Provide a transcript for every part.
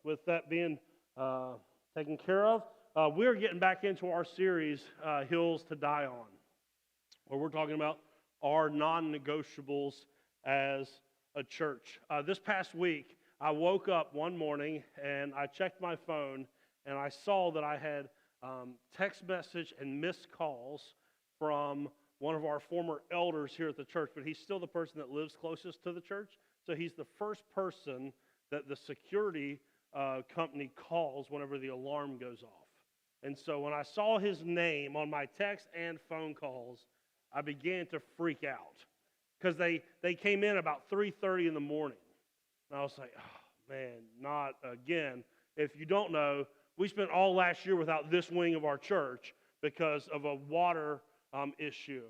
with that being taken care of, we're getting back into our series, Hills to Die On, where we're talking about our non-negotiables as a church. This past week, I woke up one morning and I checked my phone and I saw that I had text message and missed calls from one of our former elders here at the church, but he's still the person that lives closest to the church. So he's the first person that the security company calls whenever the alarm goes off. And so when I saw his name on my text and phone calls, I began to freak out because they came in about 3:30 in the morning. And I was like, oh, man, not again. If you don't know, we spent all last year without this wing of our church because of a water issue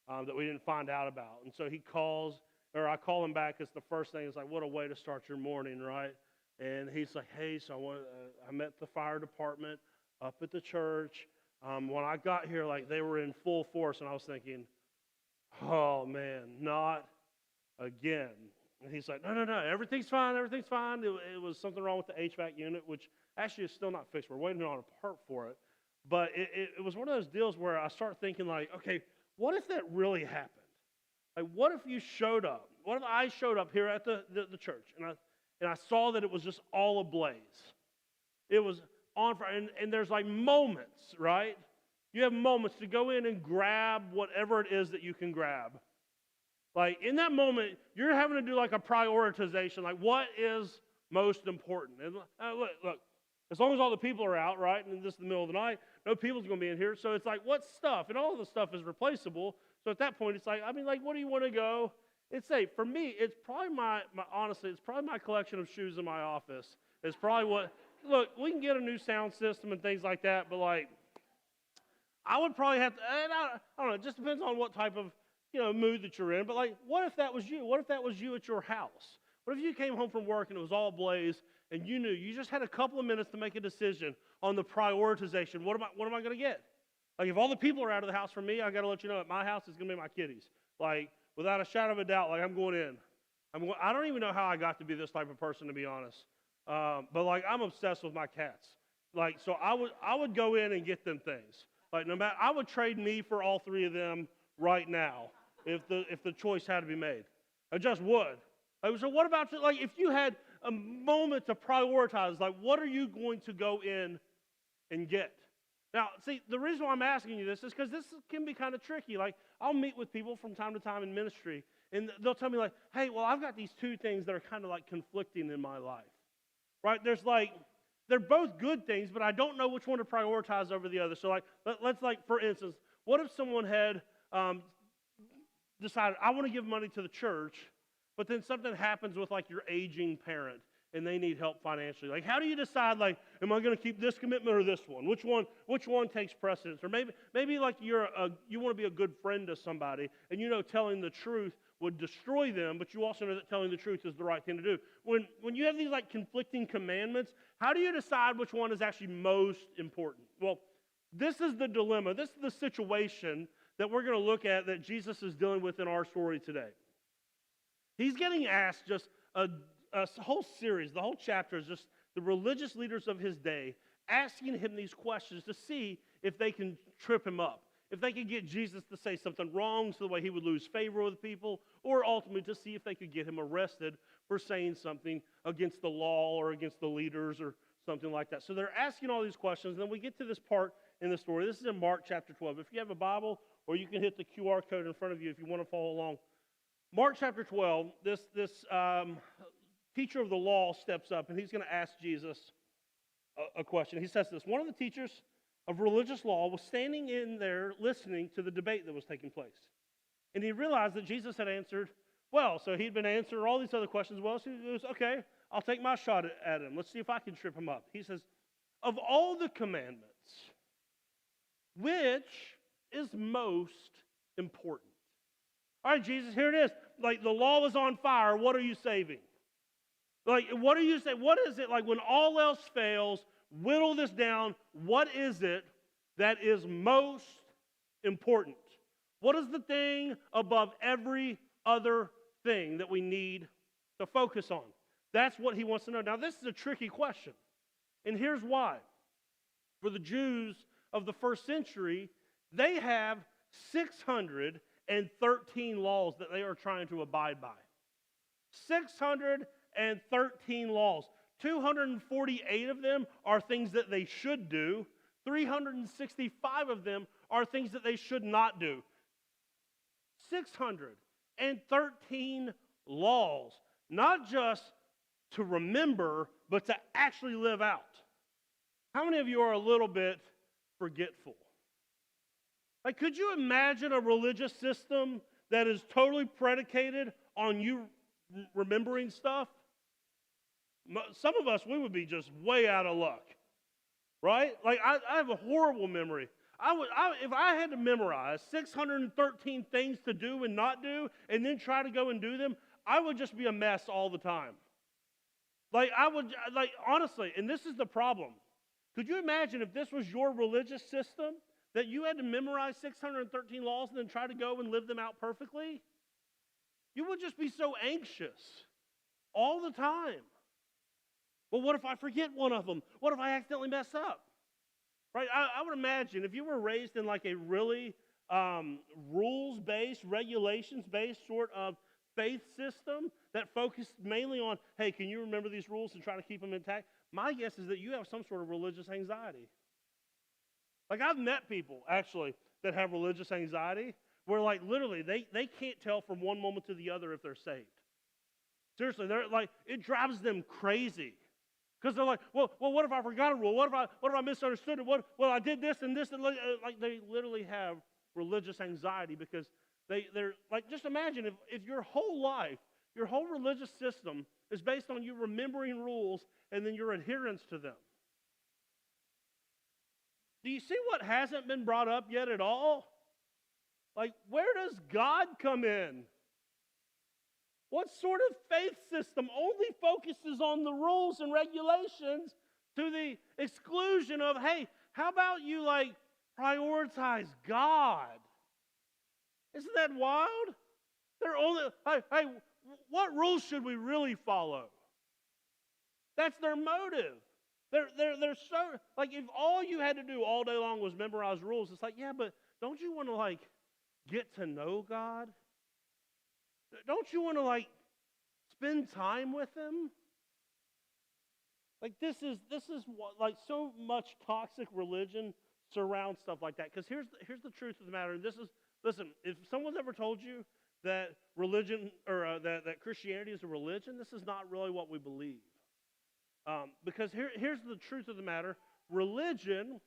that we didn't find out about. And so he calls, or I call him back. It's the first thing. It's like, what a way to start your morning, right? And he's like, hey, so I met the fire department up at the church. When I got here, like they were in full force, and I was thinking, oh man, not again. And he's like, no, everything's fine. It was something wrong with the HVAC unit, which actually is still not fixed. We're waiting on a part for it. But it was one of those deals where I start thinking like, okay, what if that really happened? Like, what if you showed up? What if I showed up here at the church and I saw that it was just all ablaze? It was on fire, and there's like moments, right? You have moments to go in and grab whatever it is that you can grab. Like in that moment, you're having to do like a prioritization, like what is most important? And look, as long as all the people are out, right, and this is the middle of the night, no people's going to be in here. So it's like, what stuff? And all of the stuff is replaceable. So at that point, it's like, what do you want to go? It's safe. For me, it's probably honestly, it's probably my collection of shoes in my office. It's probably look, we can get a new sound system and things like that, but like, I would probably have to, and I don't know, it just depends on what type of, mood that you're in. But like, what if that was you? What if that was you at your house? What if you came home from work and it was all ablaze and you knew you just had a couple of minutes to make a decision on the prioritization? What am I going to get? Like if all the people are out of the house for me, I got to let you know at my house it's going to be my kitties. Like without a shadow of a doubt, like I'm going in. I don't even know how I got to be this type of person, to be honest. But like I'm obsessed with my cats. Like so I would go in and get them things. Like no matter, I would trade me for all three of them right now if the choice had to be made. I just would. Like, so what about like if you had a moment to prioritize, like what are you going to go in and get? Now, see, the reason why I'm asking you this is because this can be kind of tricky. Like I'll meet with people from time to time in ministry, and they'll tell me like, hey, well, I've got these two things that are kind of like conflicting in my life, right? There's like, they're both good things, but I don't know which one to prioritize over the other. So like, let's like, for instance, what if someone had decided, I want to give money to the church, but then something happens with like your aging parent and they need help financially. Like, how do you decide, like, am I going to keep this commitment or this one? Which one takes precedence? Or maybe like you want to be a good friend to somebody and telling the truth would destroy them, but you also know that telling the truth is the right thing to do. When you have these like conflicting commandments, how do you decide which one is actually most important? Well, this is the dilemma. This is the situation that we're going to look at that Jesus is dealing with in our story today. He's getting asked just a whole series, the whole chapter is just the religious leaders of his day asking him these questions to see if they can trip him up, if they could get Jesus to say something wrong so the way he would lose favor with people, or ultimately to see if they could get him arrested for saying something against the law or against the leaders or something like that. So they're asking all these questions, and then we get to this part in the story. This is in Mark chapter 12. If you have a Bible, or you can hit the QR code in front of you if you want to follow along. Mark chapter 12, this teacher of the law steps up, and he's going to ask Jesus a question. He says this: one of the teachers of religious law was standing in there listening to the debate that was taking place. And he realized that Jesus had answered well. So he'd been answering all these other questions well. So he goes, okay, I'll take my shot at him. Let's see if I can trip him up. He says, of all the commandments, which is most important? All right, Jesus, here it is. Like the law is on fire. What are you saving? Like, what are you saying? What is it like when all else fails? Whittle this down. What is it that is most important? What is the thing above every other thing that we need to focus on? That's what he wants to know. Now, this is a tricky question, and here's why. For the Jews of the first century, they have 613 laws that they are trying to abide by. 613 laws. 248 of them are things that they should do. 365 of them are things that they should not do. 613 laws, not just to remember, but to actually live out. How many of you are a little bit forgetful? Like, could you imagine a religious system that is totally predicated on you remembering stuff? Some of us, we would be just way out of luck, right? Like, I have a horrible memory. If I had to memorize 613 things to do and not do, and then try to go and do them, I would just be a mess all the time. Honestly, and this is the problem. Could you imagine if this was your religious system, that you had to memorize 613 laws and then try to go and live them out perfectly? You would just be so anxious all the time. Well, what if I forget one of them? What if I accidentally mess up? Right? I would imagine if you were raised in like a really rules-based, regulations-based sort of faith system that focused mainly on, hey, can you remember these rules and try to keep them intact? My guess is that you have some sort of religious anxiety. Like, I've met people, actually, that have religious anxiety where, like, literally, they can't tell from one moment to the other if they're saved. Seriously, they're like, it drives them crazy. Because they're like, well, what if I forgot a rule? What if I misunderstood it? Well, I did this and this. And like, they literally have religious anxiety because they're like, just imagine if your whole life, your whole religious system is based on you remembering rules and then your adherence to them. Do you see what hasn't been brought up yet at all? Like, where does God come in? What sort of faith system only focuses on the rules and regulations to the exclusion of, hey, how about you, like, prioritize God? Isn't that wild? They're only, hey, what rules should we really follow? That's their motive. They're so, like, if all you had to do all day long was memorize rules, it's like, yeah, but don't you want to, like, get to know God? Don't you want to, like, spend time with Him? Like, this is what, like, so much toxic religion surrounds stuff like that. Because here's the truth of the matter. And listen, if someone's ever told you that religion, or that Christianity is a religion, this is not really what we believe. Because here's the truth of the matter. Religion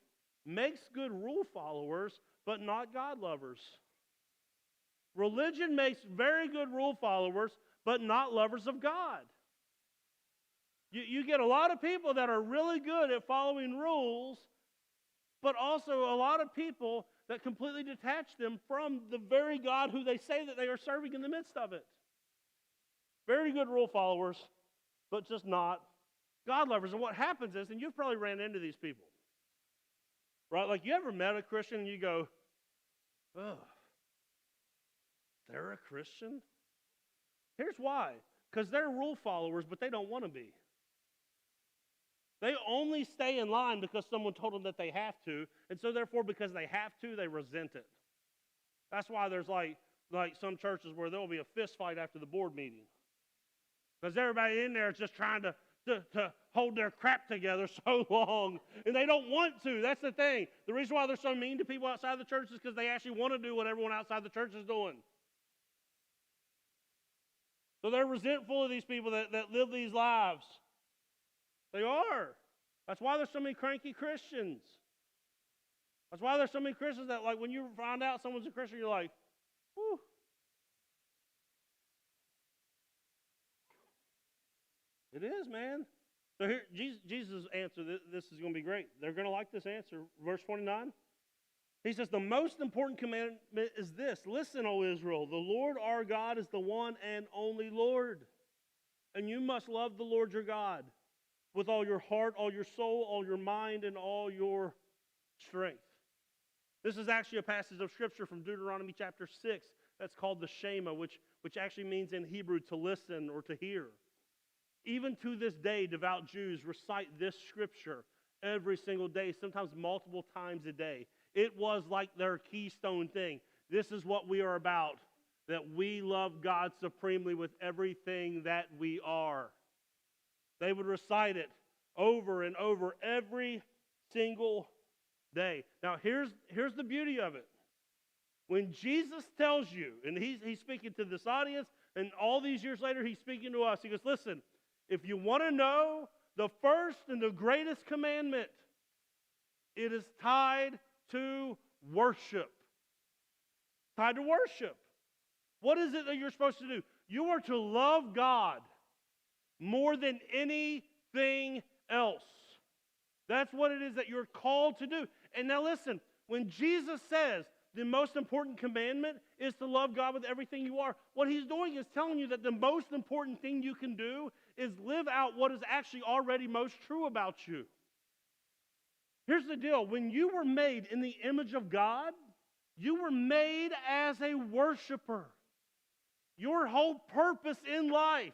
makes good rule followers, but not God lovers. Religion makes very good rule followers, but not lovers of God. You get a lot of people that are really good at following rules, but also a lot of people that completely detach them from the very God who they say that they are serving in the midst of it. Very good rule followers, but just not God lovers. And what happens is, and you've probably ran into these people, right? Like, you ever met a Christian and you go, oh, they're a Christian? Here's why. Because they're rule followers, but they don't want to be. They only stay in line because someone told them that they have to, and so therefore, because they have to, they resent it. That's why there's like some churches where there will be a fist fight after the board meeting. Because everybody in there is just trying to hold their crap together so long, and they don't want to. That's the thing. The reason why they're so mean to people outside the church is because they actually want to do what everyone outside the church is doing. So they're resentful of these people that live these lives. They are. That's why there's so many cranky Christians. That's why there's so many Christians that, like, when you find out someone's a Christian, you're like, whew. It is, man. So here, Jesus' answer, this is going to be great. They're going to like this answer. Verse 29. He says, the most important commandment is this. Listen, O Israel, the Lord our God is the one and only Lord. And you must love the Lord your God with all your heart, all your soul, all your mind, and all your strength. This is actually a passage of Scripture from Deuteronomy chapter 6 that's called the Shema, which actually means in Hebrew to listen or to hear. Even to this day, devout Jews recite this scripture every single day, sometimes multiple times a day. It was like their keystone thing. This is what we are about, that we love God supremely with everything that we are. They would recite it over and over every single day. Now, here's the beauty of it. When Jesus tells you, and he's speaking to this audience, and all these years later, he's speaking to us. He goes, listen, if you want to know the first and the greatest commandment, it is tied to worship. Tied to worship. What is it that you're supposed to do? You are to love God more than anything else. That's what it is that you're called to do. And now listen, when Jesus says the most important commandment is to love God with everything you are, what he's doing is telling you that the most important thing you can do is live out what is actually already most true about you. Here's the deal. When you were made in the image of God, you were made as a worshiper. Your whole purpose in life,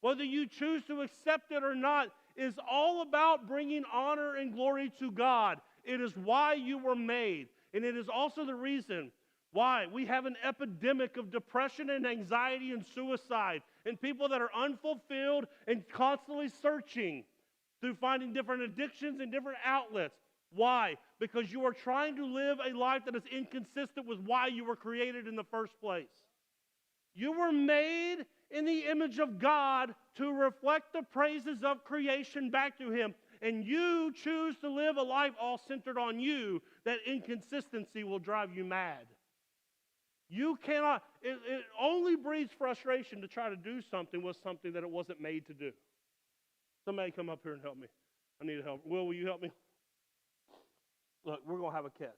whether you choose to accept it or not, is all about bringing honor and glory to God. It is why you were made. And it is also the reason why we have an epidemic of depression and anxiety and suicide, and people that are unfulfilled and constantly searching through finding different addictions and different outlets. Why? Because you are trying to live a life that is inconsistent with why you were created in the first place. You were made in the image of God to reflect the praises of creation back to Him. And you choose to live a life all centered on you, that inconsistency will drive you mad. You cannot, it only breeds frustration to try to do something with something that it wasn't made to do. Somebody come up here and help me. I need help. Will you help me? Look, we're going to have a catch.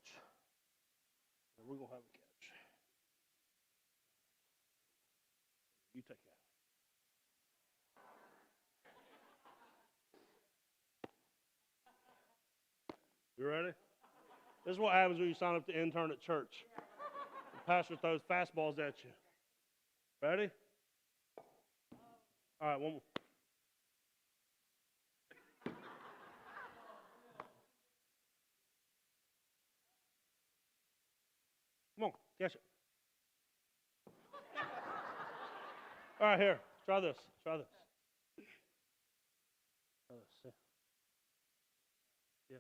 We're going to have a catch. You take that. You ready? This is what happens when you sign up to intern at church. The pastor throws fastballs at you. Ready? All right, one more. Come on, catch it. All right, here. Try this. Try this. Try this. Yeah.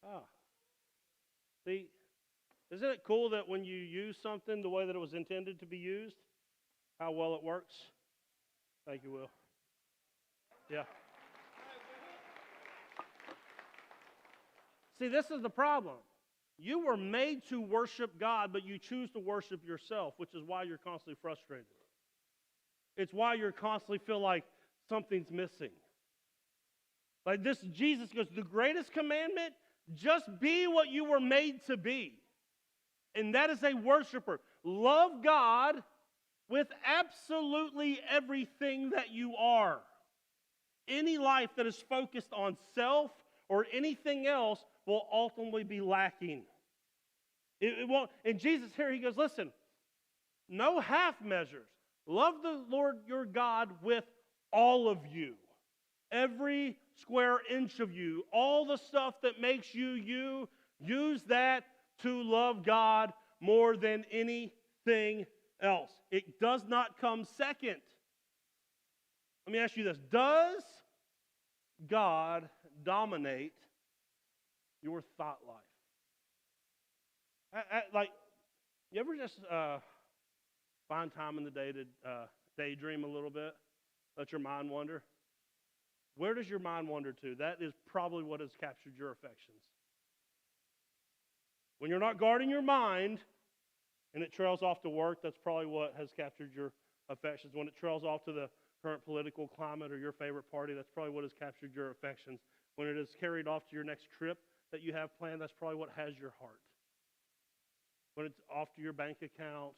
Ah. See, isn't it cool that when you use something the way that it was intended to be used, how well it works? Thank you, Will. Yeah. See, this is the problem. You were made to worship God, but you choose to worship yourself, which is why you're constantly frustrated. It's why you constantly feel like something's missing. Like this, Jesus goes, the greatest commandment, just be what you were made to be. And that is a worshiper. Love God with absolutely everything that you are. Any life that is focused on self or anything else will ultimately be lacking. It won't. And Jesus here, he goes, listen, no half measures. Love the Lord your God with all of you. Every square inch of you. All the stuff that makes you you. Use that to love God more than anything else. It does not come second. Let me ask you this. Does God dominate your thought life? Like, you ever just find time in the day to daydream a little bit? Let your mind wander? Where does your mind wander to? That is probably what has captured your affections. When you're not guarding your mind and it trails off to work, that's probably what has captured your affections. When it trails off to the current political climate or your favorite party, that's probably what has captured your affections. When it is carried off to your next trip that you have planned, that's probably what has your heart. When it's off to your bank account,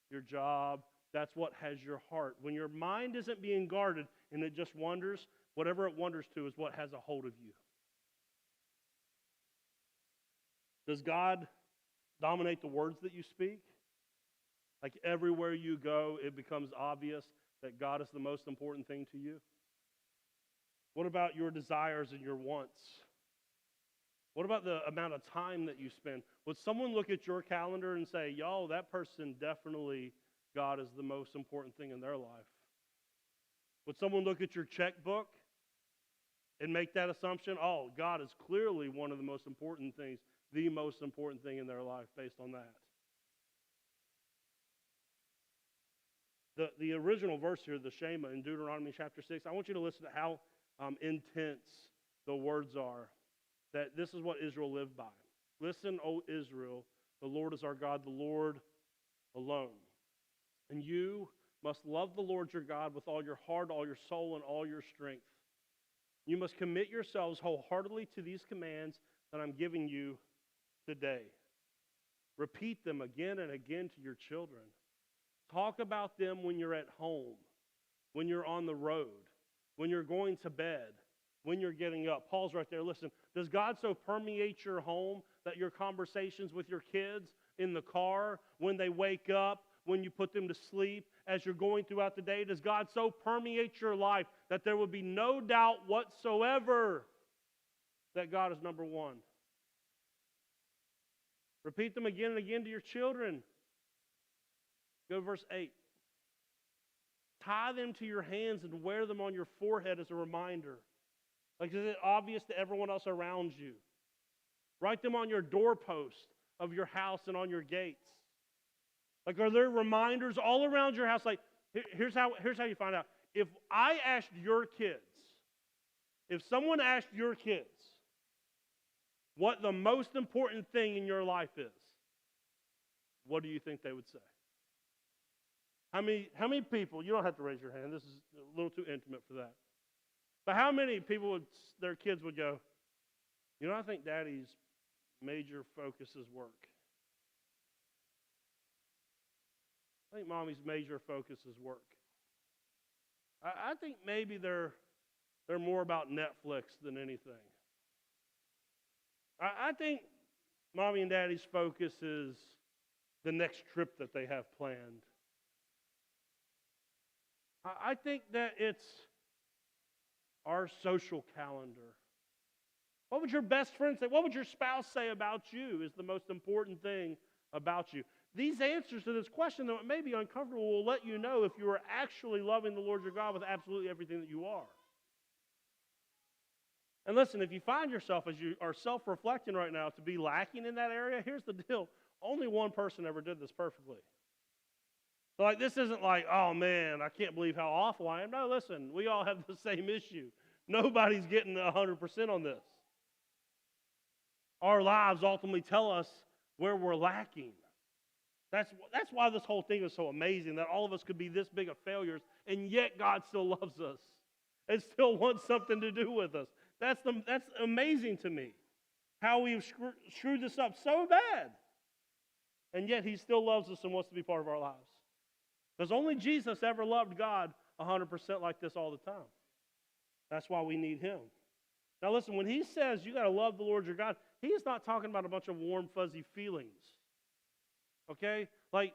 your job, that's what has your heart. When your mind isn't being guarded and it just wanders, whatever it wanders to is what has a hold of you. Does God dominate the words that you speak? Like everywhere you go, it becomes obvious that God is the most important thing to you? What about your desires and your wants? What about the amount of time that you spend? Would someone look at your calendar and say, yo, that person definitely, God is the most important thing in their life? Would someone look at your checkbook and make that assumption? Oh, God is clearly one of the most important things, the most important thing in their life based on that. The original verse here, the Shema in Deuteronomy chapter 6, I want you to listen to how intense the words are. That this is what Israel lived by. Listen, O Israel, the Lord is our God, the Lord alone. And you must love the Lord your God with all your heart, all your soul, and all your strength. You must commit yourselves wholeheartedly to these commands that I'm giving you today. Repeat them again and again to your children. Talk about them when you're at home, when you're on the road, when you're going to bed, when you're getting up. Paul's right there. Listen, does God so permeate your home that your conversations with your kids in the car, when they wake up, when you put them to sleep, as you're going throughout the day, does God so permeate your life that there would be no doubt whatsoever that God is number one? Repeat them again and again to your children. Go to verse 8. Tie them to your hands and wear them on your forehead as a reminder. Like, is it obvious to everyone else around you? Write them on your doorpost of your house and on your gates. Like, are there reminders all around your house? Like, here's how you find out. If I asked your kids, if someone asked your kids what the most important thing in your life is, what do you think they would say? How many people, you don't have to raise your hand, this is a little too intimate for that. But how many people their kids would go, you know, I think Daddy's major focus is work. I think Mommy's major focus is work. I think maybe they're more about Netflix than anything. I think Mommy and Daddy's focus is the next trip that they have planned. I think that it's our social calendar. What would your best friend say? What would your spouse say about you is the most important thing about you? These answers to this question, though it may be uncomfortable, will let you know if you are actually loving the Lord your God with absolutely everything that you are. And listen, if you find yourself, as you are self-reflecting right now, to be lacking in that area, here's the deal. Only one person ever did this perfectly. So like, this isn't like, oh man, I can't believe how awful I am. No, listen, we all have the same issue. Nobody's getting 100% on this. Our lives ultimately tell us where we're lacking. That's why this whole thing is so amazing, that all of us could be this big of failures, and yet God still loves us and still wants something to do with us. That's amazing to me, how we've screwed this up so bad, and yet He still loves us and wants to be part of our lives. Because only Jesus ever loved God 100% like this all the time. That's why we need Him. Now listen, when He says you got to love the Lord your God, He's not talking about a bunch of warm, fuzzy feelings. Okay? Like,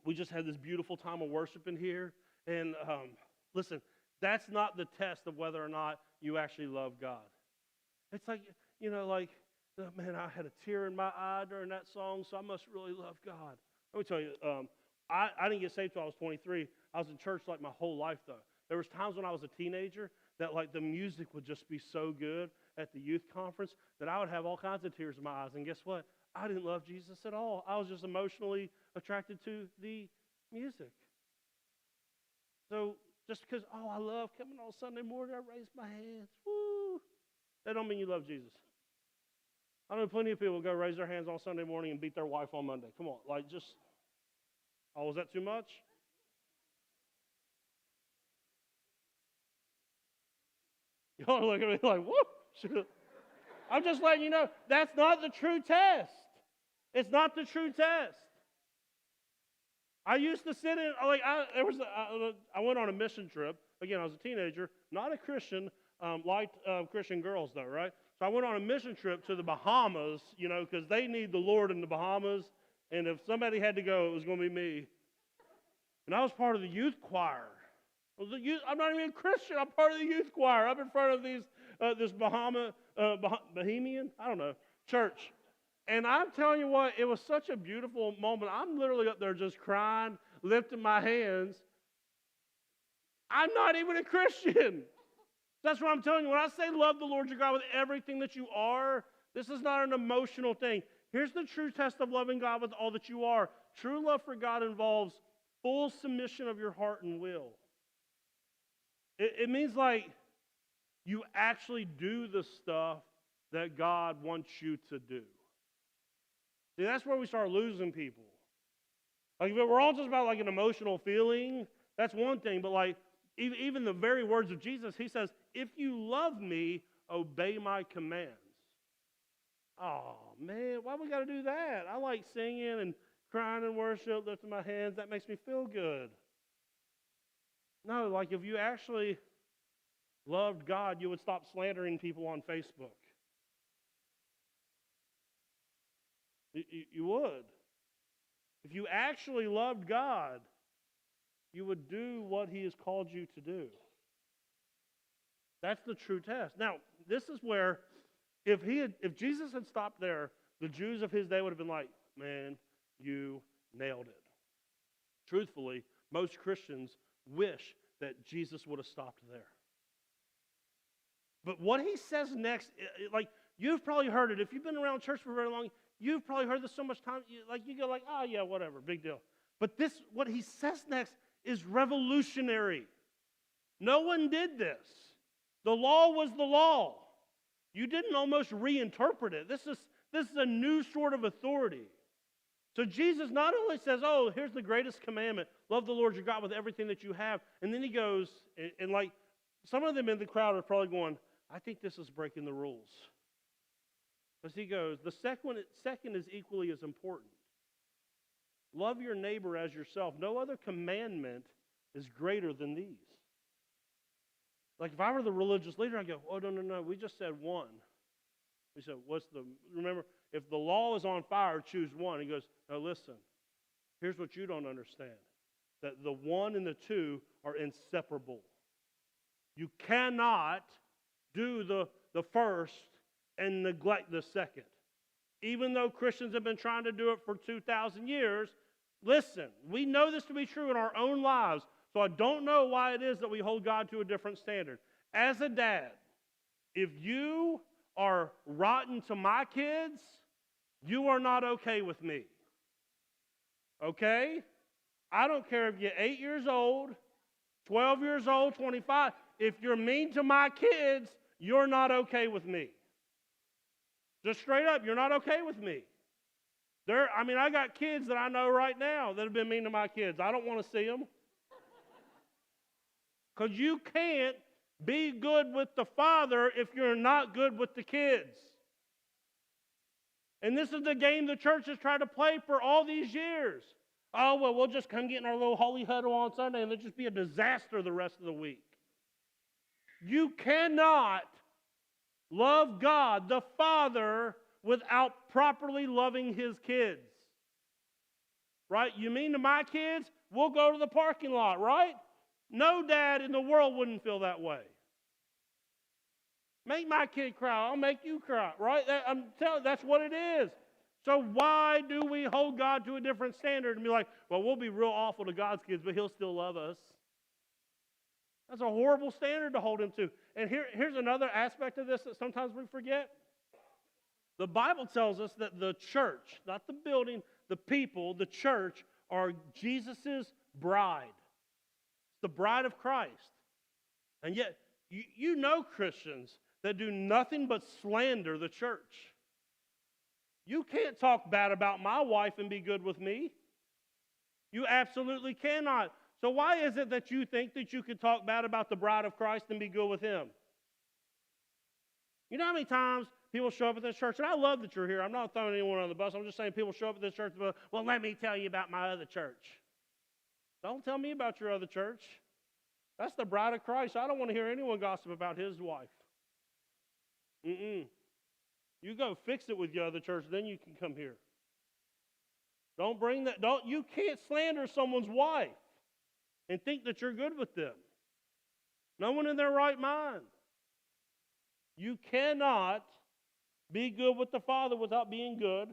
we just had this beautiful time of worship in here. And listen, that's not the test of whether or not you actually love God. It's like, you know, like, man, I had a tear in my eye during that song, so I must really love God. Let me tell you, I didn't get saved until I was 23. I was in church like my whole life, though. There was times when I was a teenager that like the music would just be so good at the youth conference that I would have all kinds of tears in my eyes. And guess what? I didn't love Jesus at all. I was just emotionally attracted to the music. So just because, oh, I love coming on Sunday morning, I raise my hands. Woo! That don't mean you love Jesus. I know plenty of people go raise their hands on Sunday morning and beat their wife on Monday. Come on, like just, oh, was that too much? Y'all look at me like, whoop. I'm just letting you know, that's not the true test. It's not the true test. I used to sit in, like, I went on a mission trip. Again, I was a teenager, not a Christian, liked Christian girls though, right? So I went on a mission trip to the Bahamas, you know, because they need the Lord in the Bahamas. And if somebody had to go, it was going to be me. And I was part of the youth choir. I'm not even a Christian. I'm part of the youth choir. I'm in front of this Bohemian, I don't know, church. And I'm telling you what, it was such a beautiful moment. I'm literally up there just crying, lifting my hands. I'm not even a Christian. That's what I'm telling you. When I say love the Lord your God with everything that you are, this is not an emotional thing. Here's the true test of loving God with all that you are. True love for God involves full submission of your heart and will. It means like you actually do the stuff that God wants you to do. See, that's where we start losing people. Like if we're all just about like an emotional feeling, that's one thing. But like even the very words of Jesus, he says, if you love me, obey my commands. Oh, man, why we got to do that? I like singing and crying in worship, lifting my hands. That makes me feel good. No, like if you actually loved God, you would stop slandering people on Facebook. You would. If you actually loved God, you would do what he has called you to do. That's the true test. Now, this is where if Jesus had stopped there, the Jews of his day would have been like, man, you nailed it. Truthfully, most Christians wish that Jesus would have stopped there. But what he says next, like you've probably heard it. If you've been around church for very long, you've probably heard this so much time, you go like, oh yeah, whatever, big deal. But what he says next is revolutionary. No one did this. The law was the law. You didn't almost reinterpret it. This is a new sort of authority. So Jesus not only says, oh, here's the greatest commandment, love the Lord your God with everything that you have, and then he goes, and like some of them in the crowd are probably going, I think this is breaking the rules. Because he goes, the second is equally as important. Love your neighbor as yourself. No other commandment is greater than these. Like if I were the religious leader, I'd go, oh, no, we just said one. We said, remember, if the law is on fire, choose one. He goes, now listen, here's what you don't understand. That the one and the two are inseparable. You cannot do the first and neglect the second. Even though Christians have been trying to do it for 2,000 years, listen, we know this to be true in our own lives, so I don't know why it is that we hold God to a different standard. As a dad, if you are rotten to my kids, you are not okay with me. Okay? I don't care if you're 8 years old, 12 years old, 25. If you're mean to my kids, you're not okay with me. Just straight up, you're not okay with me. I got kids that I know right now that have been mean to my kids. I don't want to see them. Because you can't be good with the father if you're not good with the kids. And this is the game the church has tried to play for all these years. Oh, well, we'll just come get in our little holy huddle on Sunday and it'll just be a disaster the rest of the week. You cannot love God, the Father, without properly loving his kids. Right? You mean to my kids? We'll go to the parking lot, right? No dad in the world wouldn't feel that way. Make my kid cry, I'll make you cry, right? I'm telling you, that's what it is. So why do we hold God to a different standard and be like, well, we'll be real awful to God's kids, but he'll still love us? That's a horrible standard to hold him to. And here's another aspect of this that sometimes we forget. The Bible tells us that the church, not the building, the people, the church, are Jesus' bride. It's the bride of Christ. And yet, you know Christians that do nothing but slander the church. You can't talk bad about my wife and be good with me. You absolutely cannot. So why is it that you think that you can talk bad about the bride of Christ and be good with him? You know how many times people show up at this church, and I love that you're here. I'm not throwing anyone on the bus. I'm just saying people show up at this church, well, let me tell you about my other church. Don't tell me about your other church. That's the bride of Christ. I don't want to hear anyone gossip about his wife. You go fix it with your other church, then you can come here. Don't bring that. You can't slander someone's wife and think that you're good with them. No one in their right mind. You cannot be good with the Father without being good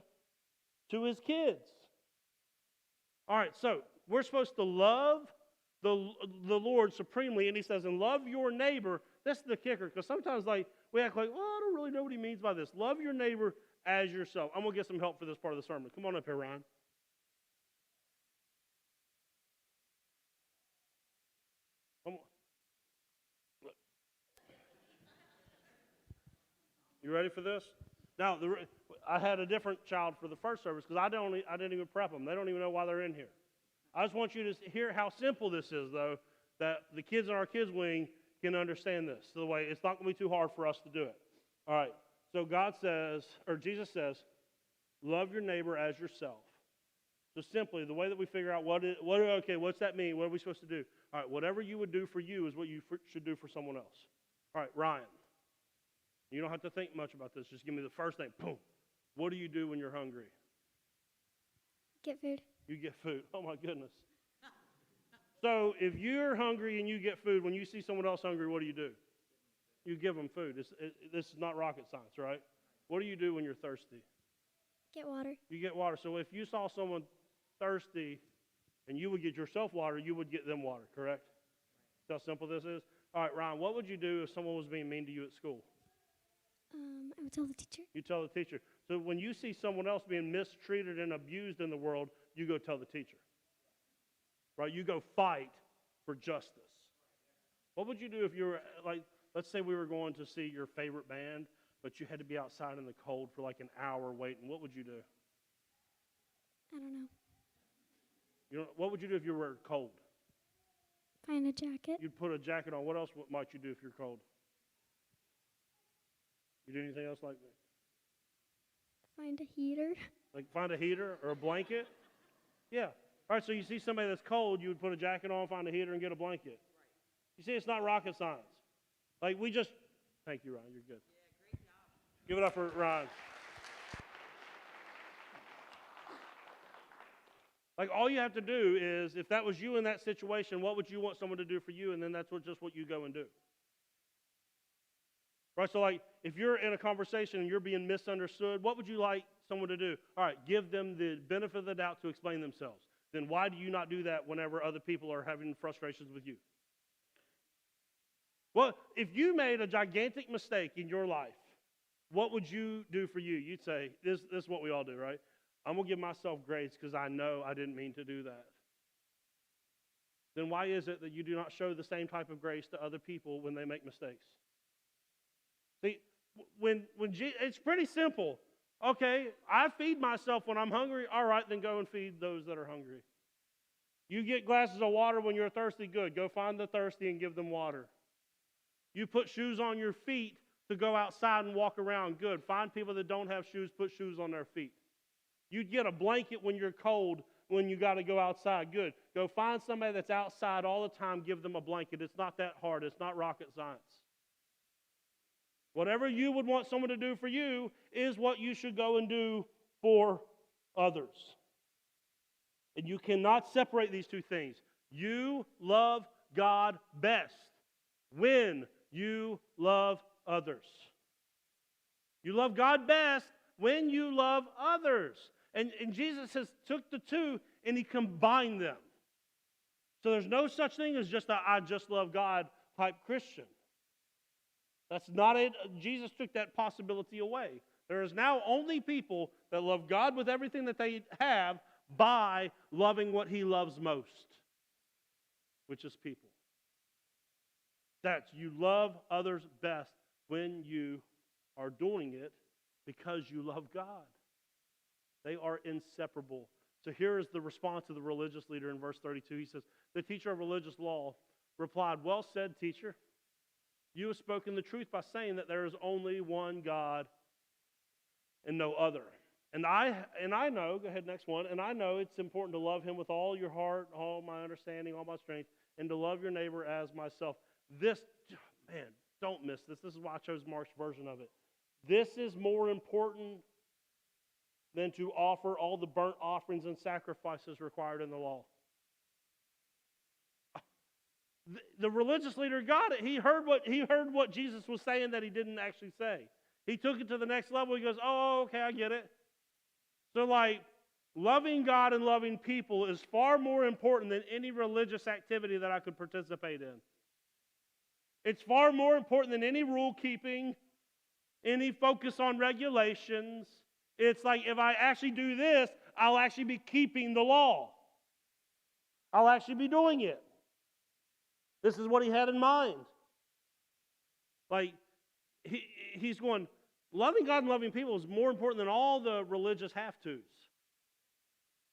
to his kids. All right, so we're supposed to love the Lord supremely, and he says, and love your neighbor. This is the kicker, because sometimes we act like, I don't really know what he means by this. Love your neighbor as yourself. I'm going to get some help for this part of the sermon. Come on up here, Ryan. Come on. You ready for this? Now, I had a different child for the first service because I didn't even prep them. They don't even know why they're in here. I just want you to hear how simple this is, though, that the kids in our kids wing can understand this. So the way it's not going to be too hard for us to do it. All right. So God says, or Jesus says, love your neighbor as yourself. So simply, the way that we figure out what's that mean? What are we supposed to do? All right, whatever you would do for you is what you should do for someone else. All right, Ryan. You don't have to think much about this. Just give me the first thing. Boom. What do you do when you're hungry? Get food. You get food. Oh, my goodness. So if you're hungry and you get food, when you see someone else hungry, what do? You give them food. This is not rocket science, right? What do you do when you're thirsty? Get water. You get water. So if you saw someone thirsty and you would get yourself water, you would get them water, correct? That's how simple this is? All right, Ryan, what would you do if someone was being mean to you at school? I would tell the teacher. You tell the teacher. So when you see someone else being mistreated and abused in the world, you go tell the teacher. Right? You go fight for justice. What would you do if you were, let's say we were going to see your favorite band, but you had to be outside in the cold for like an hour waiting. What would you do? I don't know. What would you do if you were cold? Find a jacket. You'd put a jacket on. What else might you do if you're cold? You do anything else like that? Find a heater. Like find a heater or a blanket? Yeah. All right, so you see somebody that's cold, you would put a jacket on, find a heater, and get a blanket. You see, it's not rocket science. Thank you, Ryan, you're good. Yeah, great job. Give it up for Ryan. All you have to do is, if that was you in that situation, what would you want someone to do for you? And then that's just what you go and do. Right, so if you're in a conversation and you're being misunderstood, what would you like someone to do? All right, give them the benefit of the doubt to explain themselves. Then why do you not do that whenever other people are having frustrations with you? Well, if you made a gigantic mistake in your life, what would you do for you? You'd say, this is what we all do, right? I'm going to give myself grace because I know I didn't mean to do that. Then why is it that you do not show the same type of grace to other people when they make mistakes? See, it's pretty simple. Okay, I feed myself when I'm hungry. All right, then go and feed those that are hungry. You get glasses of water when you're thirsty. Good. Go find the thirsty and give them water. You put shoes on your feet to go outside and walk around. Good. Find people that don't have shoes, put shoes on their feet. You get a blanket when you're cold, when you got to go outside. Good. Go find somebody that's outside all the time, give them a blanket. It's not that hard. It's not rocket science. Whatever you would want someone to do for you is what you should go and do for others. And you cannot separate these two things. You love God best when you love others. You love God best when you love others. And Jesus took the two and he combined them. So there's no such thing as just a I just love God type Christian. That's not it. Jesus took that possibility away. There is now only people that love God with everything that they have by loving what he loves most, which is people. That's you love others best when you are doing it because you love God. They are inseparable. So here is the response of the religious leader in verse 32. He says, the teacher of religious law replied, well said, teacher. You have spoken the truth by saying that there is only one God and no other. And I know, go ahead, next one, and I know it's important to love him with all your heart, all my understanding, all my strength, and to love your neighbor as myself. This, man, don't miss this. This is why I chose Mark's version of it. This is more important than to offer all the burnt offerings and sacrifices required in the law. The religious leader got it. He heard what Jesus was saying that he didn't actually say. He took it to the next level. He goes, oh, okay, I get it. So like, loving God and loving people is far more important than any religious activity that I could participate in. It's far more important than any rule keeping, any focus on regulations. It's like, if I actually do this, I'll actually be keeping the law. I'll actually be doing it. This is what he had in mind. Like, he's going, loving God and loving people is more important than all the religious have-tos.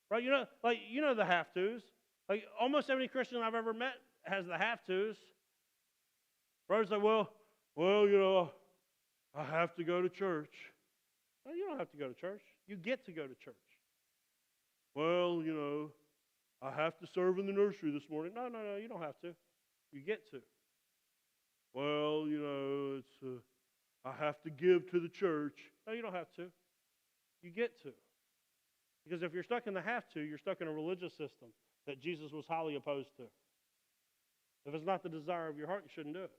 Right? You know the have-tos. Like, almost every Christian I've ever met has the have-tos. Brothers like, well, I have to go to church. No, you don't have to go to church. You get to go to church. Well, I have to serve in the nursery this morning. No, you don't have to. You get to. Well, I have to give to the church. No, you don't have to. You get to. Because if you're stuck in the have to, you're stuck in a religious system that Jesus was highly opposed to. If it's not the desire of your heart, you shouldn't do it.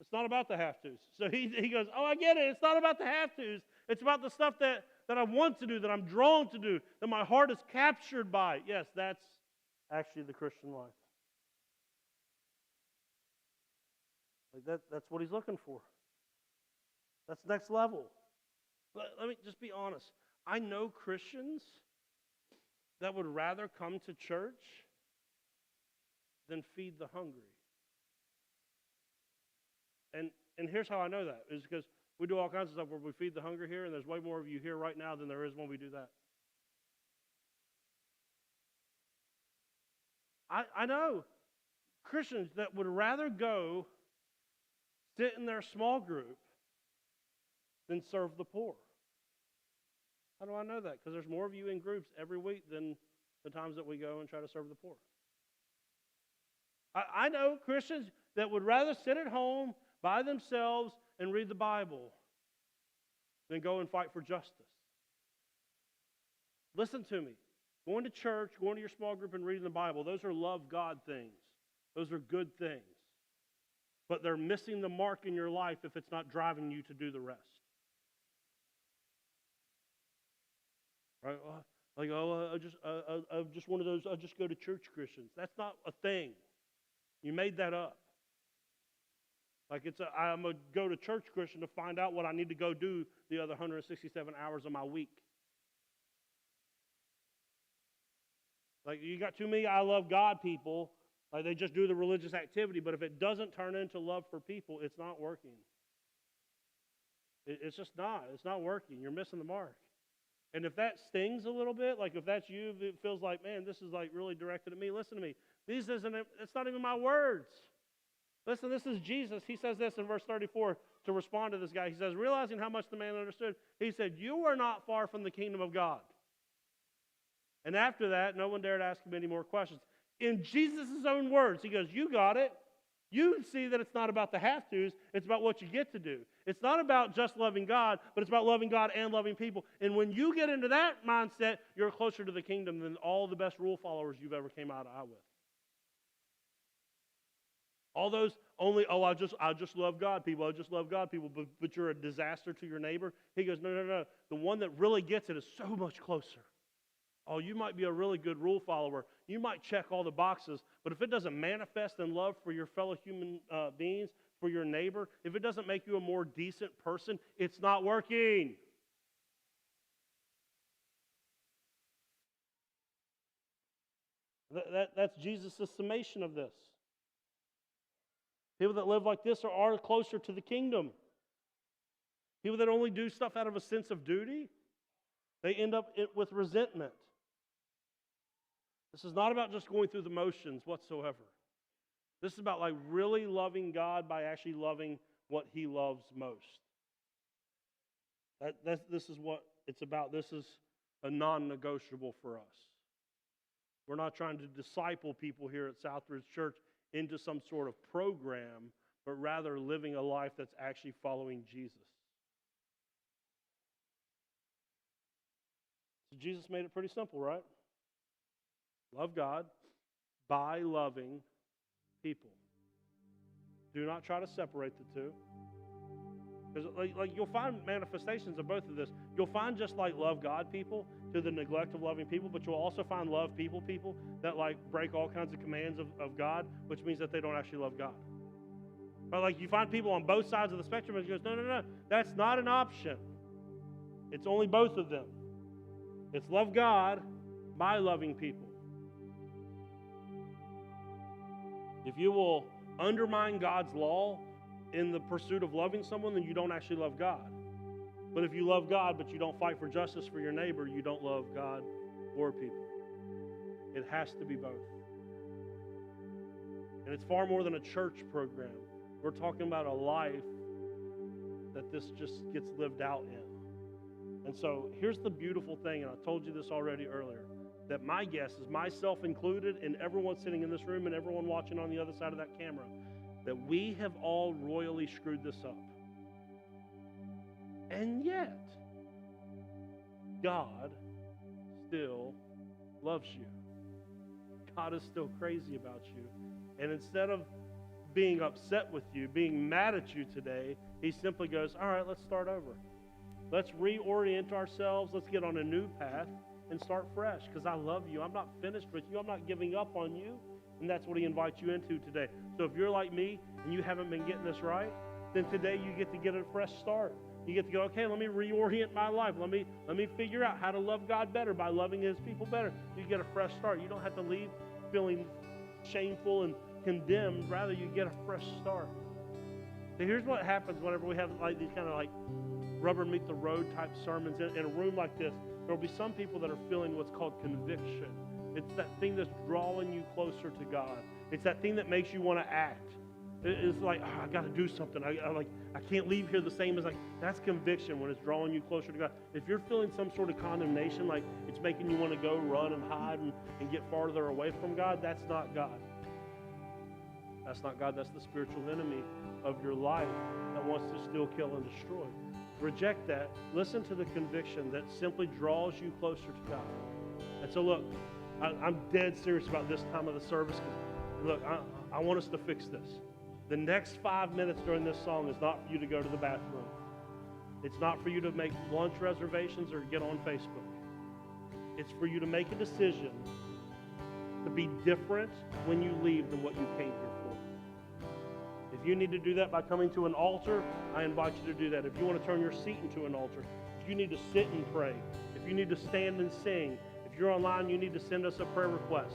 It's not about the have-tos. So he goes, oh, I get it. It's not about the have-tos. It's about the stuff that I want to do, that I'm drawn to do, that my heart is captured by. Yes, that's actually the Christian life. Like that's what he's looking for. That's next level. Let me just be honest. I know Christians that would rather come to church than feed the hungry. And here's how I know that, is because we do all kinds of stuff where we feed the hungry here, and there's way more of you here right now than there is when we do that. I know Christians that would rather go sit in their small group than serve the poor. How do I know that? Because there's more of you in groups every week than the times that we go and try to serve the poor. I know Christians that would rather sit at home by themselves and read the Bible than go and fight for justice. Listen to me. Going to church, going to your small group and reading the Bible, those are love God things. Those are good things. But they're missing the mark in your life if it's not driving you to do the rest. Right? Like, I'm just one of those, I just go to church Christians. That's not a thing. You made that up. Like I'm a go to church Christian to find out what I need to go do the other 167 hours of my week. Like, you got too many I love God people. Like, they just do the religious activity, but if it doesn't turn into love for people, it's not working. It's just not. It's not working. You're missing the mark. And if that stings a little bit, like if that's you, it feels like, man, this is like really directed at me. Listen to me. It's not even my words. Listen, this is Jesus. He says this in verse 34 to respond to this guy. He says, realizing how much the man understood, he said, you are not far from the kingdom of God. And after that, no one dared ask him any more questions. In Jesus' own words, he goes, you got it. You see that it's not about the have-tos, it's about what you get to do. It's not about just loving God, but it's about loving God and loving people. And when you get into that mindset, you're closer to the kingdom than all the best rule followers you've ever came out with. All those I just love God people, I just love God people, but you're a disaster to your neighbor. He goes, no. The one that really gets it is so much closer. Oh, you might be a really good rule follower. You might check all the boxes, but if it doesn't manifest in love for your fellow human beings, for your neighbor, if it doesn't make you a more decent person, it's not working. That's Jesus' summation of this. People that live like this are closer to the kingdom. People that only do stuff out of a sense of duty, they end up with resentment. This is not about just going through the motions whatsoever. This is about like really loving God by actually loving what He loves most. This is what it's about. This is a non-negotiable for us. We're not trying to disciple people here at Southridge Church into some sort of program, but rather living a life that's actually following Jesus. So Jesus made it pretty simple, right? Love God by loving people. Do not try to separate the two. Because like you'll find manifestations of both of this. You'll find just like love God people to the neglect of loving people, but you'll also find love people that like break all kinds of commands of God, which means that they don't actually love God. But like you find people on both sides of the spectrum and he goes, no, that's not an option. It's only both of them. It's love God by loving people. If you will undermine God's law in the pursuit of loving someone, then you don't actually love God. But if you love God, but you don't fight for justice for your neighbor, you don't love God or people. It has to be both. And it's far more than a church program. We're talking about a life that this just gets lived out in. And so here's the beautiful thing, and I told you this already earlier, that my guess is, myself included, and everyone sitting in this room and everyone watching on the other side of that camera, that we have all royally screwed this up. And yet, God still loves you. God is still crazy about you. And instead of being upset with you, being mad at you today, he simply goes, all right, let's start over. Let's reorient ourselves. Let's get on a new path and start fresh, because I love you. I'm not finished with you. I'm not giving up on you. And that's what he invites you into today. So if you're like me and you haven't been getting this right, then today you get to get a fresh start. You get to go, okay, let me reorient my life. Let me figure out how to love God better by loving his people better. You get a fresh start. You don't have to leave feeling shameful and condemned. Rather, you get a fresh start. So here's what happens whenever we have like these kind of like rubber meet the road type sermons in a room like this. There will be some people that are feeling what's called conviction. It's that thing that's drawing you closer to God. It's that thing that makes you want to act. It's like, oh, I got to do something. I can't leave here the same as that's conviction when it's drawing you closer to God. If you're feeling some sort of condemnation, like it's making you want to go run and hide and get farther away from God, that's not God. That's not God. That's the spiritual enemy of your life that wants to steal, kill, and destroy. Reject that. Listen to the conviction that simply draws you closer to God. And so look, I'm dead serious about this time of the service. Look, I want us to fix this. The next 5 minutes during this song is not for you to go to the bathroom. It's not for you to make lunch reservations or get on Facebook. It's for you to make a decision to be different when you leave than what you came here for. If you need to do that by coming to an altar, I invite you to do that. If you want to turn your seat into an altar, if you need to sit and pray, if you need to stand and sing, if you're online, you need to send us a prayer request.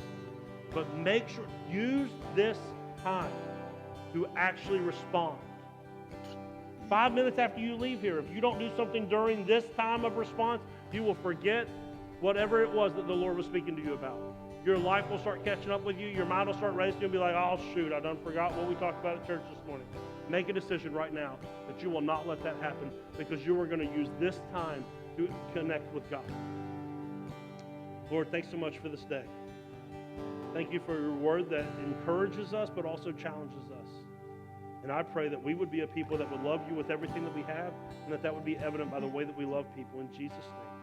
But make sure, use this time to actually respond. 5 minutes after you leave here, if you don't do something during this time of response, you will forget whatever it was that the Lord was speaking to you about. Your life will start catching up with you. Your mind will start racing. You'll be like, oh, shoot, I done forgot what we talked about at church this morning. Make a decision right now that you will not let that happen, because you are going to use this time to connect with God. Lord, thanks so much for this day. Thank you for your word that encourages us but also challenges us. And I pray that we would be a people that would love you with everything that we have, and that would be evident by the way that we love people. In Jesus' name.